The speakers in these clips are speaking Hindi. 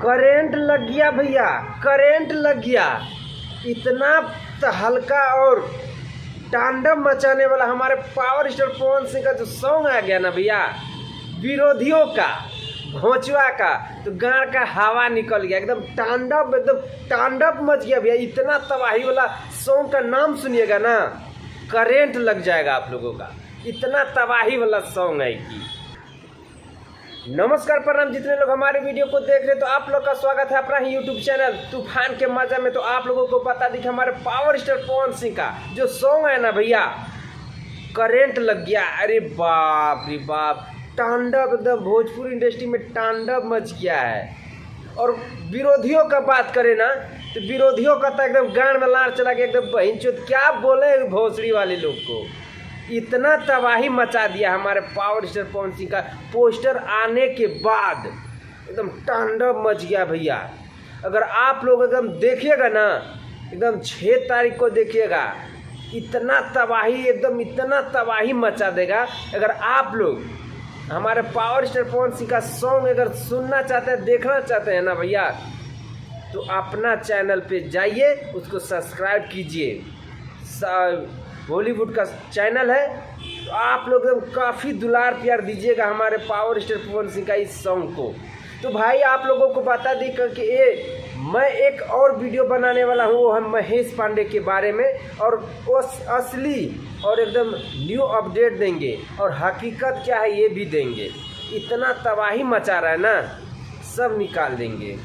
करेंट लग गया भैया, करेंट लग गया। इतना हल्का और तांडव मचाने वाला हमारे पावर स्टार पवन सिंह का जो सॉन्ग आ गया ना भैया, विरोधियों का घोंचवा का, तो गाड़ का हवा निकल गया, एकदम तांडव मच गया भैया। इतना तबाही वाला सॉन्ग का नाम सुनिएगा ना, करेंट लग जाएगा आप लोगों का। इतना तबाही वाला सॉन्ग है कि नमस्कार प्रणाम, जितने लोग हमारे वीडियो को देख रहे तो आप लोग का स्वागत है अपना ही यूट्यूब चैनल तूफान के मजा में। तो आप लोगों को बता दी कि हमारे पावर स्टार पवन सिंह का जो सॉन्ग है ना भैया, करेंट लग गया। अरे बाप रे बाप, तांडव एकदम भोजपुरी इंडस्ट्री में तांडव मच गया है। और विरोधियों का बात करें ना, तो विरोधियों का तो एकदम गांड में लार चला गया, एकदम बहिनचोद क्या बोले भोसड़ी वाले लोग को। इतना तबाही मचा दिया हमारे पावर स्टार पवन सिंह का पोस्टर आने के बाद, एकदम तांडव मच गया भैया। अगर आप लोग एकदम देखिएगा ना, एकदम 6 तारीख को देखिएगा, इतना तबाही मचा देगा। अगर आप लोग हमारे पावर स्टार पवन सिंह का सॉन्ग अगर सुनना चाहते हैं, देखना चाहते हैं ना भैया, तो अपना चैनल पे जाइए, उसको सब्सक्राइब कीजिए। बॉलीवुड का चैनल है, तो आप लोग एकदम काफ़ी दुलार प्यार दीजिएगा हमारे पावर स्टार पवन सिंह का इस सॉन्ग को। तो भाई आप लोगों को बता दी कि मैं एक और वीडियो बनाने वाला हूँ, वो है महेश पांडे के बारे में, और वो असली और एकदम न्यू अपडेट देंगे और हकीकत क्या है ये भी देंगे। इतना तबाही मचा रहा है ना, सब निकाल देंगे।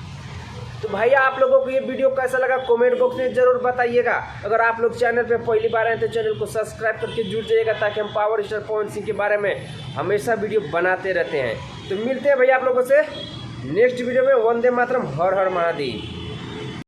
तो भाई आप लोगों को ये वीडियो कैसा लगा कमेंट बॉक्स में ज़रूर बताइएगा। अगर आप लोग चैनल पे पहली बार आए तो चैनल को सब्सक्राइब करके जुड़ जाइएगा, ताकि हम पावर स्टार पवन सिंह के बारे में हमेशा वीडियो बनाते रहते हैं। तो मिलते हैं भैया आप लोगों से नेक्स्ट वीडियो में। वंदे मातरम, हर हर महादेव।